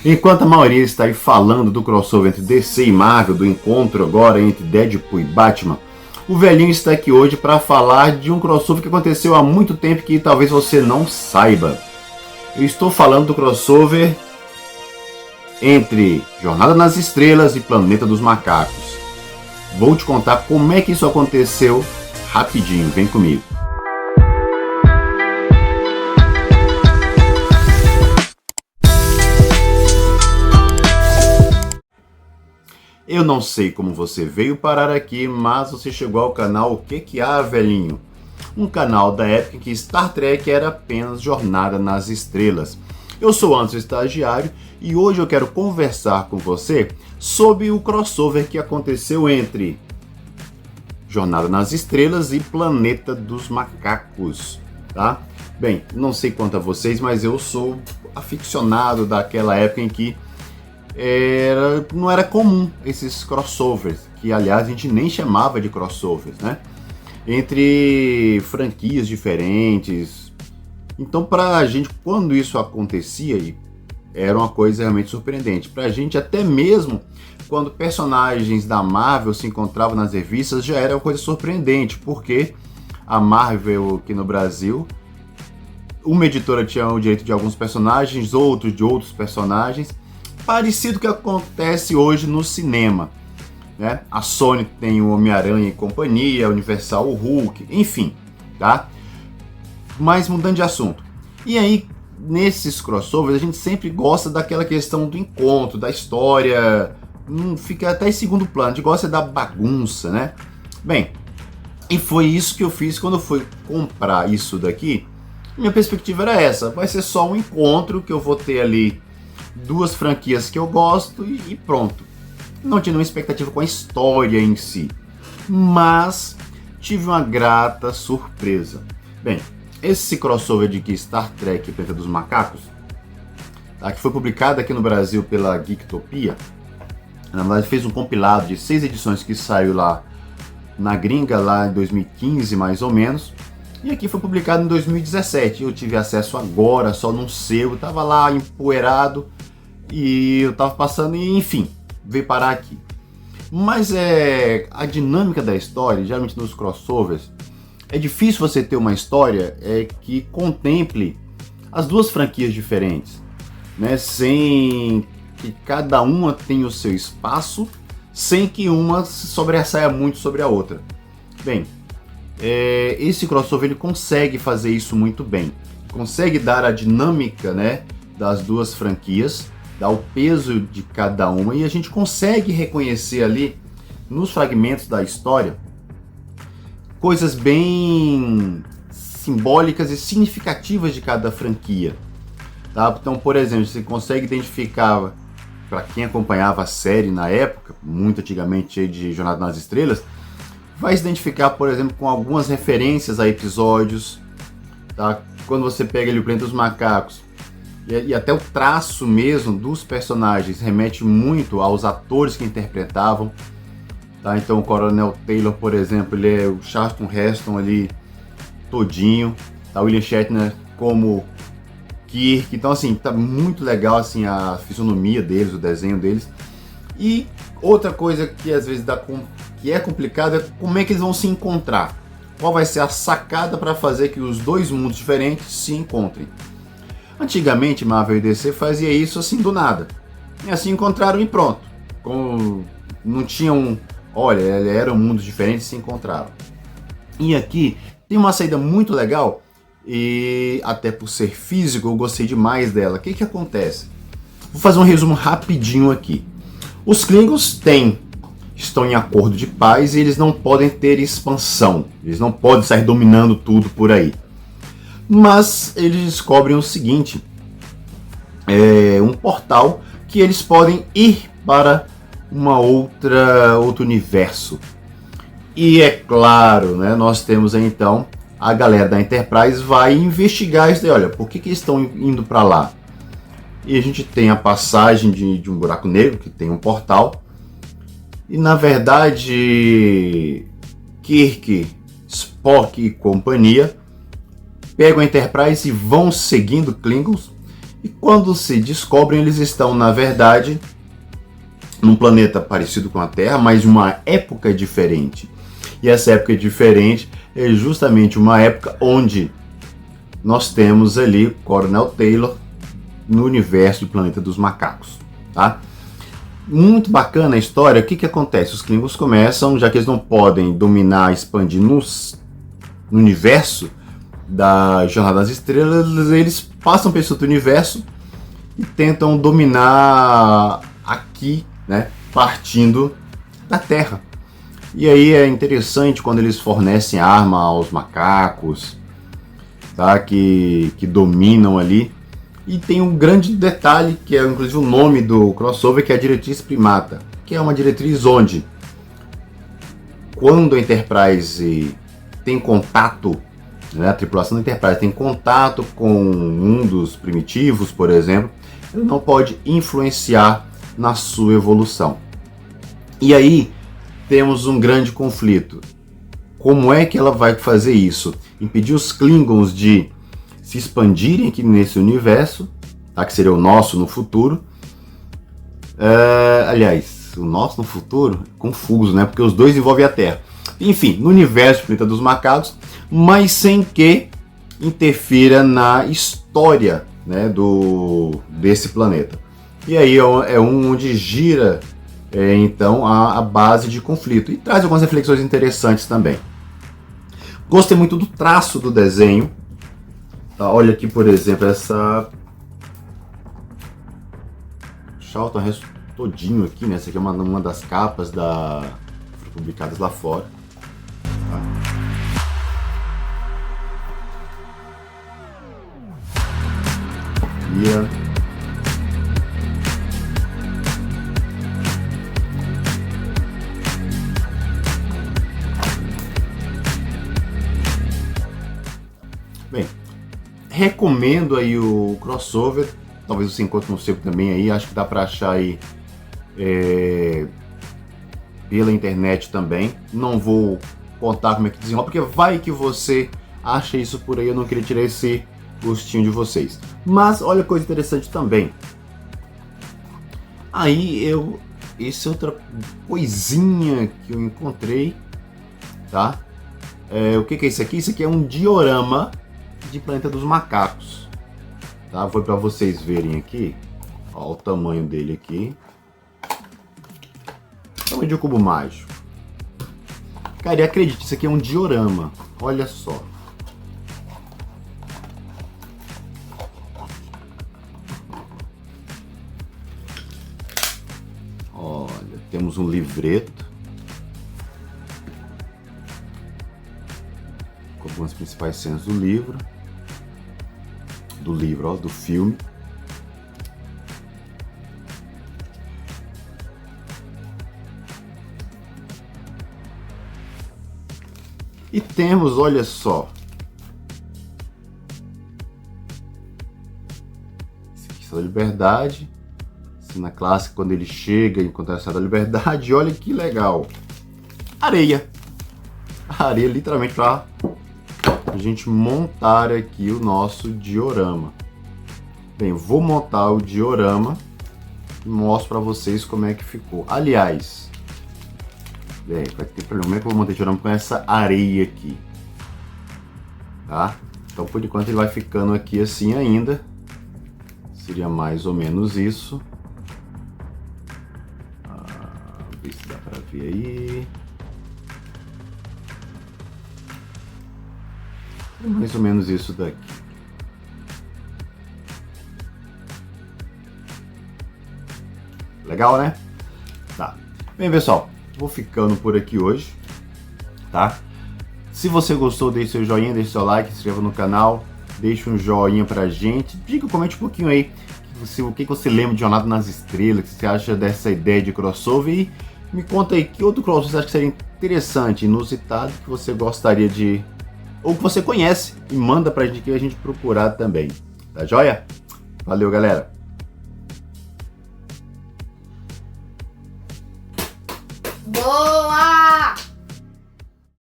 Enquanto a maioria está aí falando do crossover entre DC e Marvel, do encontro agora entre Deadpool e Batman, o velhinho está aqui hoje para falar de um crossover que aconteceu há muito tempo que talvez você não saiba. Eu estou falando do crossover entre Jornada nas Estrelas e Planeta dos Macacos. Vou te contar como é que isso aconteceu rapidinho, vem comigo. Eu não sei como você veio parar aqui, mas você chegou ao canal O Que Há, Velhinho? Um canal da época em que Star Trek era apenas Jornada nas Estrelas. Eu sou Anderson Estagiário e hoje eu quero conversar com você sobre o crossover que aconteceu entre Jornada nas Estrelas e Planeta dos Macacos, tá? Bem, não sei quanto a vocês, mas eu sou aficionado daquela época em que não era comum esses crossovers, que aliás a gente nem chamava de crossovers, né? Entre franquias diferentes. Então pra gente, quando isso acontecia, era uma coisa realmente surpreendente. Pra gente, até mesmo quando personagens da Marvel se encontravam nas revistas, já era uma coisa surpreendente, porque a Marvel aqui no Brasil, uma editora tinha o direito de alguns personagens, outros de outros personagens, parecido com o que acontece hoje no cinema, né? A Sony tem o Homem-Aranha e companhia, a Universal o Hulk, enfim, tá? Mas mudando de assunto. E aí, nesses crossovers, a gente sempre gosta daquela questão do encontro, da história, não fica até em segundo plano, a gente gosta da bagunça, né? Bem, e foi isso que eu fiz quando eu fui comprar isso daqui. Minha perspectiva era essa, vai ser só um encontro que eu vou ter ali duas franquias que eu gosto e pronto. Não tinha nenhuma expectativa com a história em si, mas tive uma grata surpresa. Bem, esse crossover de Star Trek Planeta dos Macacos, tá, que foi publicado aqui no Brasil pela Geektopia, na verdade fez um compilado de 6 edições que saiu lá na gringa, lá em 2015 mais ou menos, e aqui foi publicado em 2017. Eu tive acesso agora, só num sebo, tava lá empoeirado, e eu tava passando e enfim, veio parar aqui. Mas a dinâmica da história, geralmente nos crossovers, é difícil você ter uma história que contemple as duas franquias diferentes, né? Sem que cada uma tenha o seu espaço, sem que uma se sobressaia muito sobre a outra. Bem, esse crossover ele consegue fazer isso muito bem, consegue dar a dinâmica, né, das duas franquias, dá o peso de cada uma e a gente consegue reconhecer ali nos fragmentos da história coisas bem simbólicas e significativas de cada franquia, tá? Então, por exemplo, você consegue identificar, para quem acompanhava a série na época, muito antigamente de Jornada nas Estrelas, vai se identificar, por exemplo, com algumas referências a episódios, tá? Quando você pega ali o Planeta dos Macacos, e até o traço mesmo dos personagens remete muito aos atores que interpretavam, tá? Então o Coronel Taylor, por exemplo, ele é o Charlton Heston ali todinho, tá? William Shatner como Kirk. Então assim, tá muito legal assim a fisionomia deles, o desenho deles. E outra coisa que às vezes que é complicado é como é que eles vão se encontrar. Qual vai ser a sacada para fazer que os dois mundos diferentes se encontrem? Antigamente, Marvel e DC fazia isso assim do nada. E assim encontraram e pronto. Não tinham... Olha, eram mundos diferentes e se encontraram. E aqui tem uma saída muito legal e até por ser físico eu gostei demais dela. O que acontece? Vou fazer um resumo rapidinho aqui. Os Klingons estão em acordo de paz e eles não podem ter expansão. Eles não podem sair dominando tudo por aí. Mas eles descobrem o seguinte, um portal que eles podem ir para outro universo. E é claro, né, nós temos aí, então, a galera da Enterprise vai investigar isso daí, olha, por que eles estão indo para lá? E a gente tem a passagem de um buraco negro, que tem um portal, e na verdade, Kirk, Spock e companhia pegam a Enterprise e vão seguindo Klingons E quando se descobrem, eles estão, na verdade, num planeta parecido com a Terra, mas uma época diferente. E essa época diferente é justamente uma época onde nós temos ali Coronel Taylor no universo do Planeta dos Macacos, tá? Muito bacana a história. O que acontece? Os Klingons começam, já que eles não podem dominar, expandir no universo da Jornada das Estrelas, eles passam para esse outro universo e tentam dominar aqui, né, partindo da Terra. E aí é interessante quando eles fornecem arma aos macacos, tá, que dominam ali. E tem um grande detalhe, que é inclusive o nome do crossover, que é a diretriz primata, que é uma diretriz onde, quando a Enterprise tem contato, né, a tripulação da Enterprise tem contato com mundos primitivos, por exemplo, ela não pode influenciar na sua evolução. E aí temos um grande conflito. Como é que ela vai fazer isso? Impedir os Klingons de se expandirem aqui nesse universo, tá? Que seria o nosso no futuro. Aliás, o nosso no futuro? Confuso, né? Porque os dois envolvem a Terra. Enfim, no universo do Planeta dos Macacos, mas sem que interfira na história, né, desse planeta. E aí é onde gira então a base de conflito. E traz algumas reflexões interessantes também. Gostei muito do traço do desenho. Tá, olha aqui, por exemplo, essa Charlton Heston todinho aqui, né? Essa aqui é uma das capas publicadas lá fora. Tá? Bem, recomendo aí o crossover. Talvez você encontre no sebo também aí. Acho que dá para achar aí pela internet também. Não vou contar como é que desenrola, porque vai que você acha isso por aí. Eu não queria tirar esse gostinho de vocês. Mas olha coisa interessante também. Aí essa é outra coisinha que eu encontrei, tá? O que é isso aqui? Isso aqui é um diorama de Planeta dos Macacos, tá? Vou para vocês verem aqui, ó, o tamanho dele aqui, tamanho de um cubo mágico. Cara, e acredite, isso aqui é um diorama, olha só. Olha, temos um livreto com algumas principais cenas do livro, do filme. E temos, olha só, esse aqui é da Liberdade, cena clássica quando ele chega e encontra a Cidade da Liberdade. E olha que legal, areia, literalmente para a gente montar aqui o nosso diorama. Bem, vou montar o diorama e mostro para vocês como é que ficou. Aliás, vai ter problema. Como é que eu vou montar o diorama com essa areia aqui? Tá? Então, por enquanto, ele vai ficando aqui assim ainda. Seria mais ou menos isso. Vamos ver se dá para ver aí. Mais ou menos isso daqui. Legal, né? Tá. Bem, pessoal, vou ficando por aqui hoje, tá? Se você gostou, deixe seu joinha, deixe seu like, se inscreva no canal, deixe um joinha pra gente. Diga, comente um pouquinho aí o que você lembra de Jornada nas Estrelas, o que você acha dessa ideia de crossover, e me conta aí que outro crossover você acha que seria interessante, inusitado, que você gostaria de... ou que você conhece, e manda pra gente que a gente procurar também. Tá joia? Valeu, galera! Boa!